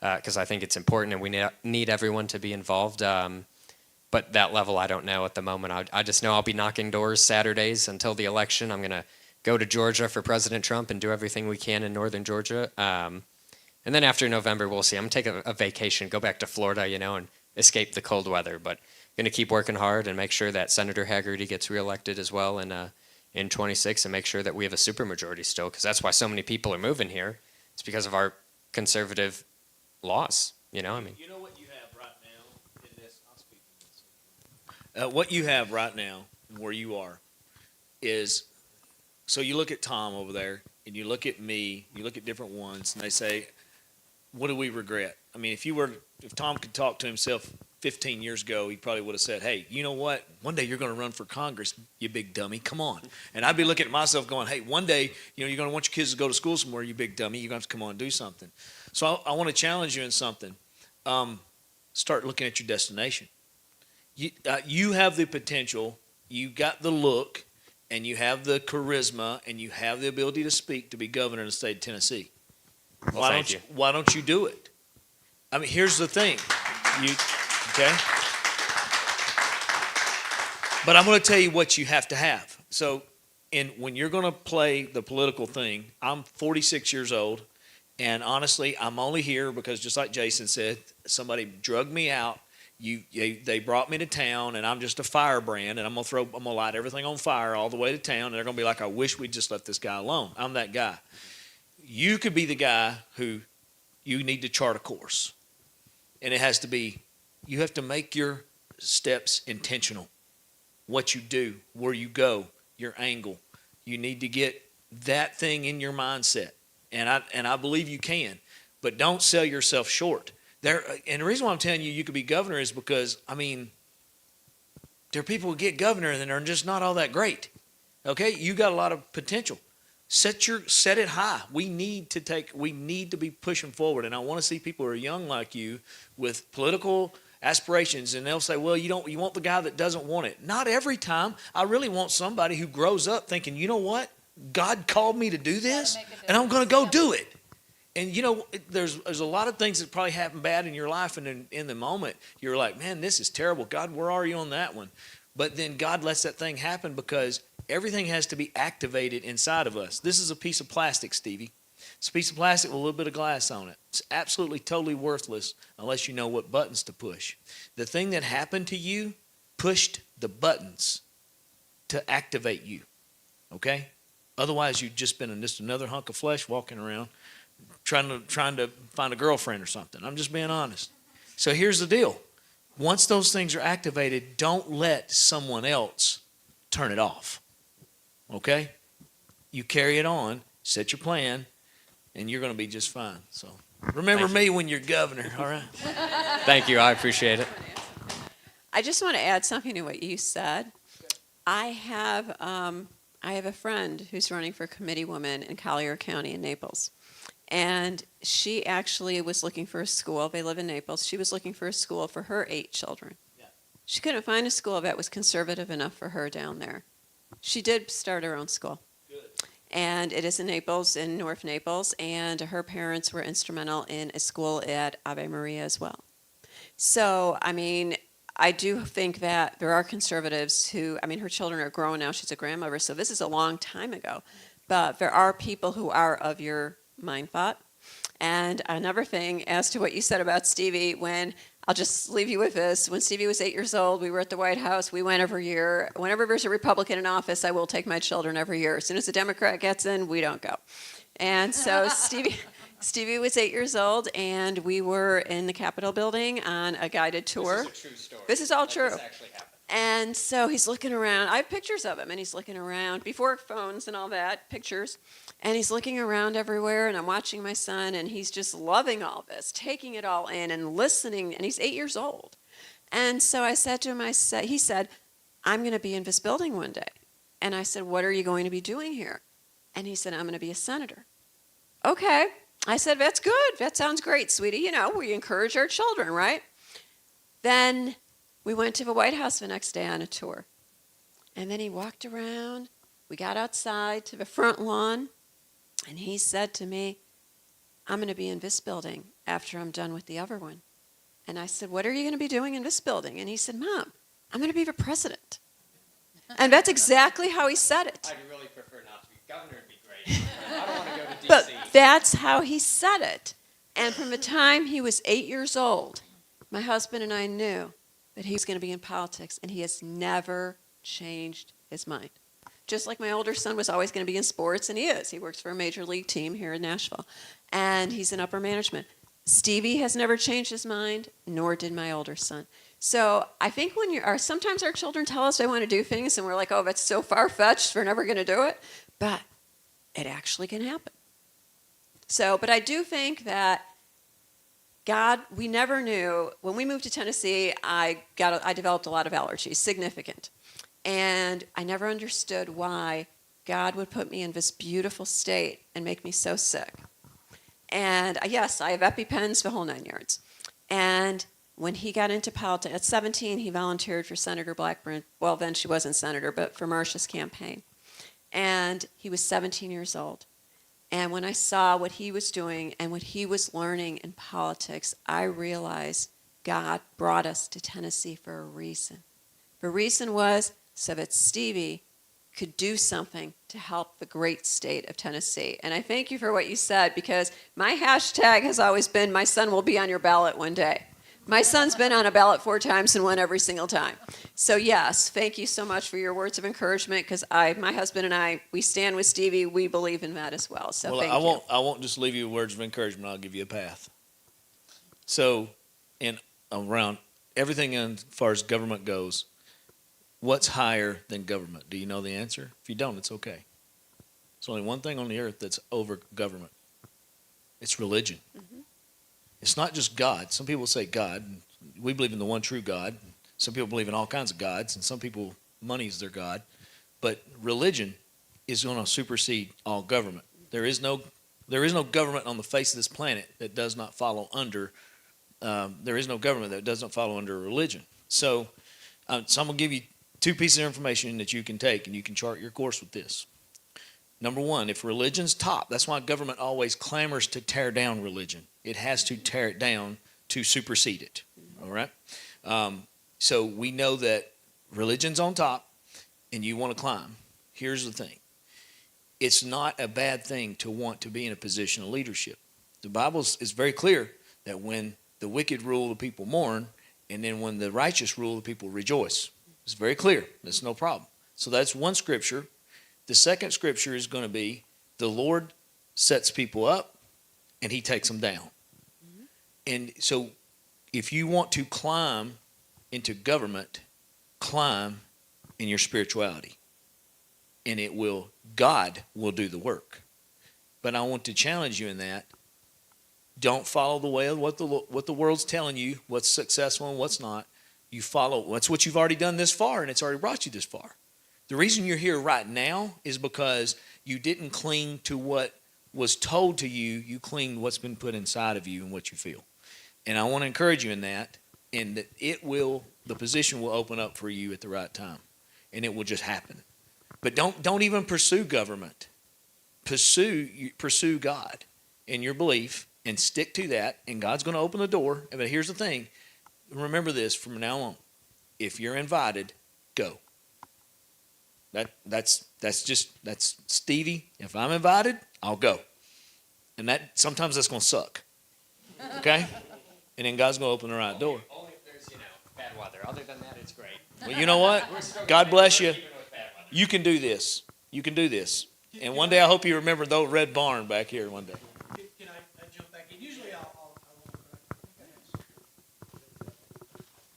because I think it's important, and we need everyone to be involved. But that level, I don't know at the moment. I just know I'll be knocking doors Saturdays until the election. I'm going to go to Georgia for President Trump and do everything we can in northern Georgia. And then after November, we'll see. I'm going to take a vacation, go back to Florida, and escape the cold weather. But going to keep working hard and make sure that Senator Hagerty gets reelected as well in 26 and make sure that we have a supermajority still, because that's why so many people are moving here. It's because of our conservative laws, You know what you have right now in this, I'll speak to this.
What you have right now where you are is, so you look at Tom over there and you look at me, you look at different ones, and they say, what do we regret? If Tom could talk to himself 15 years ago, he probably would have said, hey, you know what? One day you're going to run for Congress, you big dummy. Come on. And I'd be looking at myself going, hey, one day, you're going to want your kids to go to school somewhere, you big dummy. You're going to have to come on and do something. So I want to challenge you in something. Start looking at your destination. You have the potential. You got the look. and you have the charisma and you have the ability to speak to be governor of the state of Tennessee.
Well, thank you.
Why don't you do it? I mean, here's the thing. Okay? But I'm going to tell you what you have to have. So, when you're going to play the political thing, I'm 46 years old, and honestly, I'm only here because, just like Jason said, somebody drugged me out. They brought me to town, and I'm just a firebrand, and I'm gonna light everything on fire all the way to town, and they're gonna be like, I wish we'd just left this guy alone. I'm that guy. You could be the guy who you need to chart a course, and it has to be, you have to make your steps intentional. What you do, where you go, your angle. You need to get that thing in your mindset, and I believe you can, but don't sell yourself short. And the reason why I'm telling you could be governor is because, I mean, there are people who get governor and they're just not all that great. Okay, you got a lot of potential. Set it high. We need to be pushing forward, and I want to see people who are young like you with political aspirations, and they'll say, well, you want the guy that doesn't want it. Not every time. I really want somebody who grows up thinking, you know what? God called me to do this, and I'm going to go do it. And there's a lot of things that probably happen bad in your life, and in the moment you're like, man, this is terrible. God, where are you on that one? But then God lets that thing happen because everything has to be activated inside of us. This is a piece of plastic, Stevie. It's a piece of plastic with a little bit of glass on it. It's absolutely, totally worthless unless you know what buttons to push. The thing that happened to you pushed the buttons to activate you, okay? Otherwise, you've just been just another hunk of flesh walking around trying to find a girlfriend or something. I'm just being honest. So here's the deal. Once those things are activated, don't let someone else turn it off, okay? You carry it on, set your plan, and you're going to be just fine. So remember me when you're governor, all right?
Thank you. I appreciate it.
I just want to add something to what you said. I have a friend who's running for committeewoman in Collier County in Naples. And she actually was looking for a school. They live in Naples. She was looking for a school for her 8 children. Yeah. She couldn't find a school that was conservative enough for her down there. She did start her own school. Good. And it is in Naples, in North Naples, and her parents were instrumental in a school at Ave Maria as well. So, I mean, I do think that there are conservatives who, I mean, her children are grown now. She's a grandmother, so this is a long time ago. But there are people who are of your mind thought. And another thing as to what you said about Stevie, I'll just leave you with this. When Stevie was 8 years old, we were at the White House. We went every year. Whenever there's a Republican in office, I will take my children every year. As soon as a Democrat gets in, we don't go. And so Stevie was 8 years old, and we were in the Capitol building on a guided tour.
This is a true story.
This is all true.
This actually happened.
And so he's looking around. I have pictures of him, and he's looking around before phones and all that, pictures. And he's looking around everywhere, and I'm watching my son, and he's just loving all this, taking it all in and listening. And he's 8 years old. And so I said to him, he said, I'm going to be in this building one day. And I said, what are you going to be doing here? And he said, I'm going to be a senator. Okay. I said, that's good. That sounds great, sweetie. We encourage our children, right? Then we went to the White House the next day on a tour. And then he walked around. We got outside to the front lawn. And he said to me, I'm going to be in this building after I'm done with the other one. And I said, what are you going to be doing in this building? And he said, Mom, I'm going to be the president. And that's exactly how he said it.
I'd really prefer not to be governor. It'd be great. I don't want to go to D.C.
But that's how he said it. And from the time he was 8 years old, my husband and I knew that he was going to be in politics, and he has never changed his mind. Just like my older son was always going to be in sports, and he is. He works for a major league team here in Nashville, and he's in upper management. Stevie has never changed his mind, nor did my older son. So I think sometimes our children tell us they want to do things, and we're like, oh, that's so far-fetched, we're never going to do it. But it actually can happen. So, but I do think that God, we never knew. When we moved to Tennessee, I developed a lot of allergies, significant. And I never understood why God would put me in this beautiful state and make me so sick. And yes, I have EpiPens, the whole 9 yards. And when he got into politics, at 17, he volunteered for Senator Blackburn. Well, then she wasn't senator, but for Marcia's campaign. And he was 17 years old. And when I saw what he was doing and what he was learning in politics, I realized God brought us to Tennessee for a reason. The reason was so that Stevie could do something to help the great state of Tennessee. And I thank you for what you said, because my hashtag has always been, my son will be on your ballot one day. My son's been on a ballot 4 times and won every single time. So yes, thank you so much for your words of encouragement, because my husband and I, we stand with Stevie. We believe in that as well. So
Well,
thank you.
I won't just leave you with words of encouragement. I'll give you a path. So, in around everything as far as government goes, what's higher than government? Do you know the answer? If you don't, it's okay. There's only one thing on the earth that's over government. It's religion.
Mm-hmm.
It's not just God. Some people say God. We believe in the one true God. Some people believe in all kinds of gods, and some people, money is their God. But religion is going to supersede all government. There is no government on the face of this planet that does not follow under. There is no government that doesn't follow under religion. So I'm going to give you 2 pieces of information that you can take, and you can chart your course with this. Number 1, if religion's top, that's why government always clamors to tear down religion. It has to tear it down to supersede it. All right? So we know that religion's on top, and you want to climb. Here's the thing. It's not a bad thing to want to be in a position of leadership. The Bible is very clear that when the wicked rule, the people mourn, and then when the righteous rule, the people rejoice. It's very clear. That's no problem. So that's one scripture. The second scripture is going to be the Lord sets people up and he takes them down. Mm-hmm. And so if you want to climb into government, climb in your spirituality. And God will do the work. But I want to challenge you in that. Don't follow the way of what the world's telling you, what's successful and what's not. You follow, that's what you've already done this far, and it's already brought you this far. The reason you're here right now is because you didn't cling to what was told to you. You clinged what's been put inside of you and what you feel. And I want to encourage you in that, and that the position will open up for you at the right time, and it will just happen. But don't even pursue government. Pursue God in your belief and stick to that, and God's going to open the door. But here's the thing. Remember this from now on. If you're invited, go. That's Stevie. If I'm invited, I'll go. And sometimes that's going to suck. Okay? And then God's going to open the right door.
Only if there's, bad weather. Other than that, it's great.
Well, you know what? God bless you. You can do this. You can do this. And one day I hope you remember the old red barn back here one day.
Can I jump back in? Usually I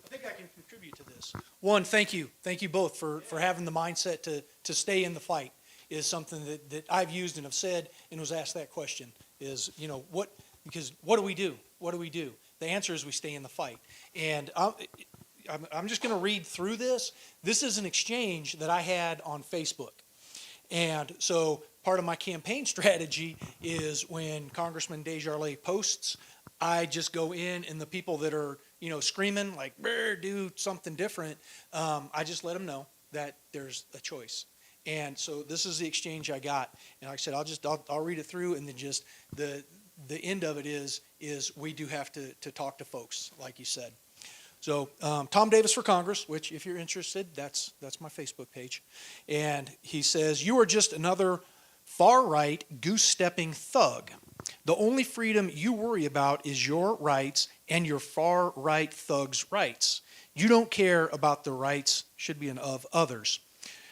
think I can contribute to this. One, thank you. Thank you both for having the mindset to stay in the fight is something that I've used and have said and was asked that question is, because what do we do? What do we do? The answer is we stay in the fight. And I'm just going to read through this. This is an exchange that I had on Facebook. And so part of my campaign strategy is when Congressman Desjardins posts, I just go in and the people that are, screaming like, do something different, I just let them know that there's a choice. And so this is the exchange I got. And like I said, I'll read it through, and then just the end of it is we do have to talk to folks, like you said. So Tom Davis for Congress, which if you're interested, that's my Facebook page. And he says, you are just another far-right goose-stepping thug. The only freedom you worry about is your rights and your far-right thug's rights. You don't care about the rights, should be of others.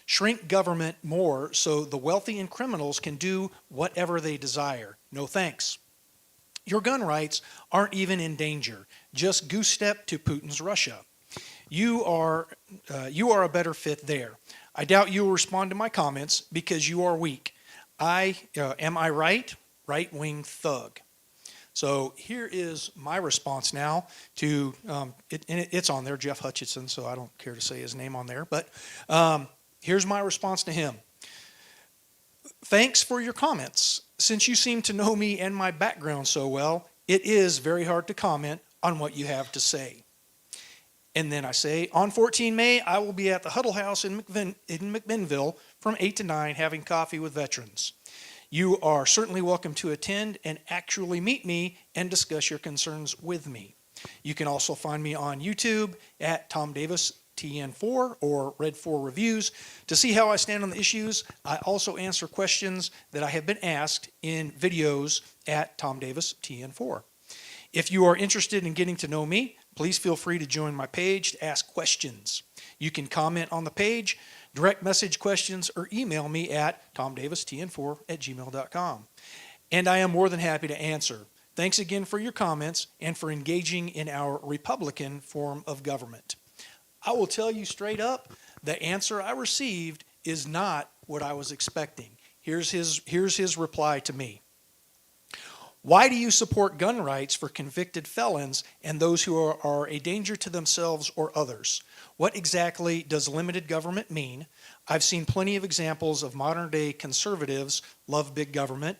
Shrink government more so the wealthy and criminals can do whatever they desire. No thanks. Your gun rights aren't even in danger. Just goose step to Putin's Russia. You are a better fit there. I doubt you will respond to my comments because you are weak. Am I right? Right-wing thug. So here is my response now to, it's on there, Jeff Hutchinson, so I don't care to say his name on there, but here's my response to him. Thanks for your comments. Since you seem to know me and my background so well, it is very hard to comment on what you have to say. And then I say, on 14 May, I will be at the Huddle House in McMinnville from 8 to 9 having coffee with veterans. You are certainly welcome to attend and actually meet me and discuss your concerns with me. You can also find me on YouTube at Tom Davis TN4 or Red 4 Reviews to see how I stand on the issues. I also answer questions that I have been asked in videos at Tom Davis TN4. If you are interested in getting to know me, please feel free to join my page to ask questions. You can comment on the page, direct message questions, or email me at tomdavistn4@gmail.com. And I am more than happy to answer. Thanks again for your comments and for engaging in our Republican form of government. I will tell you straight up, the answer I received is not what I was expecting. Here's his reply to me. Why do you support gun rights for convicted felons and those who are a danger to themselves or others? What exactly does limited government mean? I've seen plenty of examples of modern day conservatives love big government.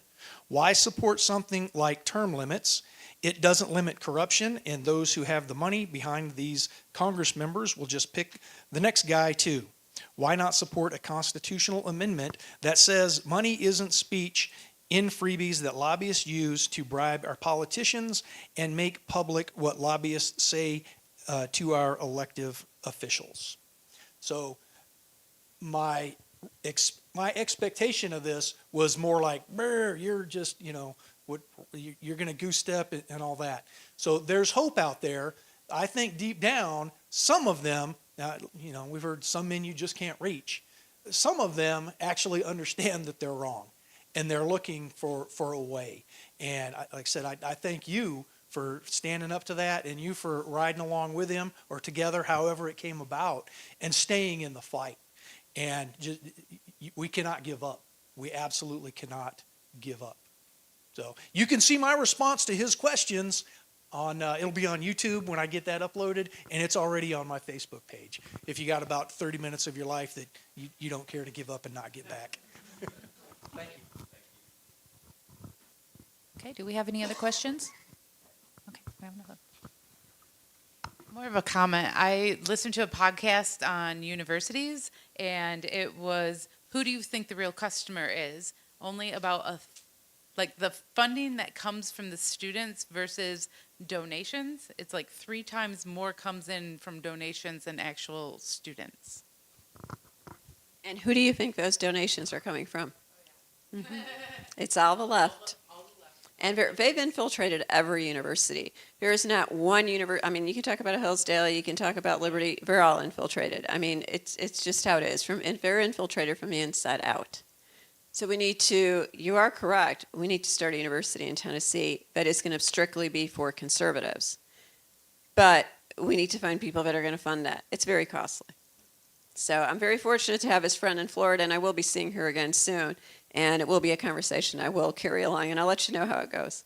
Why support something like term limits? It doesn't limit corruption, and those who have the money behind these Congress members will just pick the next guy too. Why not support a constitutional amendment that says money isn't speech in freebies that lobbyists use to bribe our politicians and make public what lobbyists say to our elective officials? So my expectation of this was more like, you're just, you're going to goose step and all that. So there's hope out there. I think deep down, some of them, we've heard some men you just can't reach. Some of them actually understand that they're wrong, and they're looking for a way. And like I said, I thank you for standing up to that, and you for riding along with him or together, however it came about, and staying in the fight. And we cannot give up. We absolutely cannot give up. So you can see my response to his questions on, it'll be on YouTube when I get that uploaded, and it's already on my Facebook page. If you got about 30 minutes of your life that you don't care to give up and not get back. Thank you.
Okay, do we have any other questions? Okay, we have another.
More of a comment. I listened to a podcast on universities, and it was, who do you think the real customer is? Only about like the funding that comes from the students versus donations. It's like 3 times more comes in from donations than actual students.
And who do you think those donations are coming from? Mm-hmm. It's all the left. And they've infiltrated every university. There is not one university. I mean, you can talk about Hillsdale, you can talk about Liberty. They're all infiltrated. I mean, it's just how it is. They're infiltrated from the inside out. So we need to, you are correct, we need to start a university in Tennessee that is going to strictly be for conservatives. But we need to find people that are going to fund that. It's very costly. So I'm very fortunate to have his friend in Florida, and I will be seeing her again soon. And it will be a conversation I will carry along, and I'll let you know how it goes.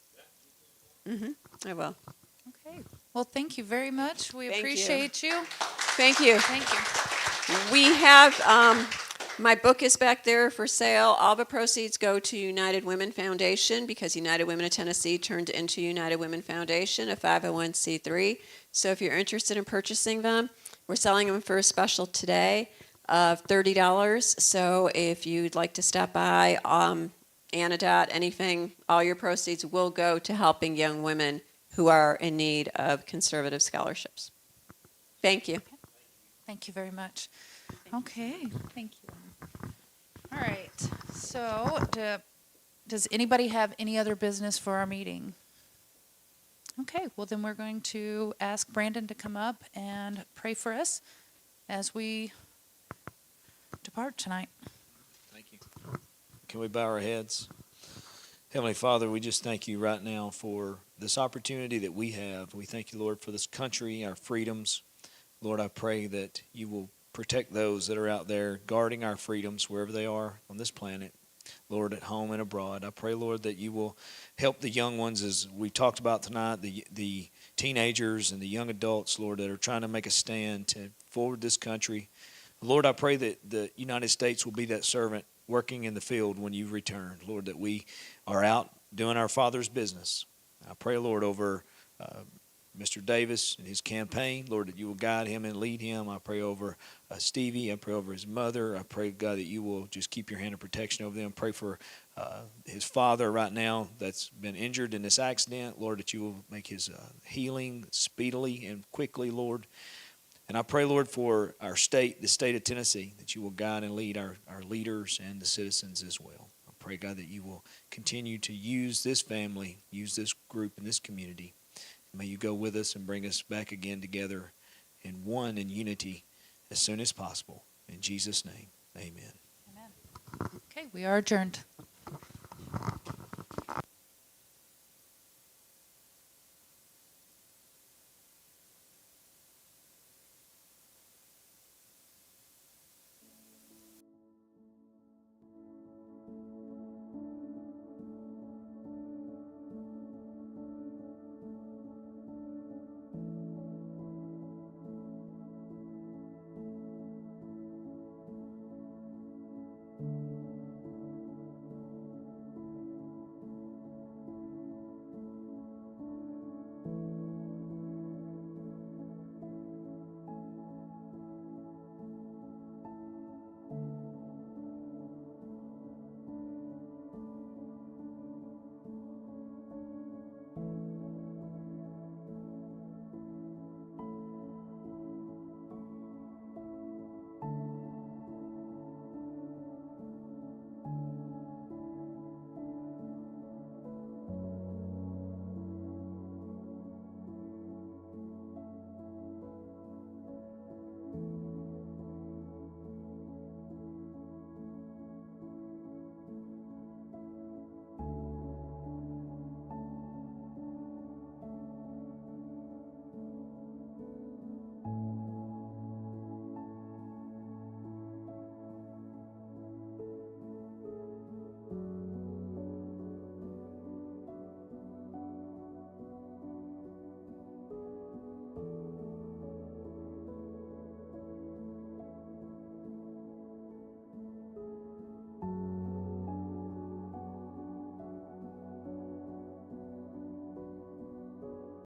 I will.
Okay. Well, thank you very much. We
Thank you.
appreciate you.
Thank you.
Thank you.
We have, my book is back there for sale. All the proceeds go to United Women Foundation because United Women of Tennessee turned into United Women Foundation, a 501c3. So if you're interested in purchasing them, we're selling them for a special today of $30. So if you'd like to stop by, Anadot, anything, all your proceeds will go to helping young women who are in need of conservative scholarships. Thank you.
Thank you very much. Okay, thank you. All right, so does anybody have any other business for our meeting? Okay, well then we're going to ask Brandon to come up and pray for us as we depart tonight.
Thank you. Can we bow our heads? Heavenly Father, we just thank you right now for this opportunity that we have. We thank you, Lord, for this country, our freedoms. Lord, I pray that you will protect those that are out there guarding our freedoms wherever they are on this planet. Lord, at home and abroad. I pray, Lord, that you will help the young ones, as we talked about tonight, the teenagers and the young adults, Lord, that are trying to make a stand to forward this country. Lord, I pray that the United States will be that servant working in the field when you return. Lord, that we are out doing our Father's business. I pray, Lord, over Mr. Davis and his campaign. Lord, that you will guide him and lead him. I pray over Stevie. I pray over his mother. I pray, God, that you will just keep your hand of protection over them. Pray for his father right now that's been injured in this accident. Lord, that you will make his healing speedily and quickly, Lord. And I pray, Lord, for our state, the state of Tennessee, that you will guide and lead our leaders and the citizens as well. I pray, God, that you will continue to use this family, use this group and this community. May you go with us and bring us back again together in one in unity as soon as possible. In Jesus' name, amen.
Okay, we are adjourned.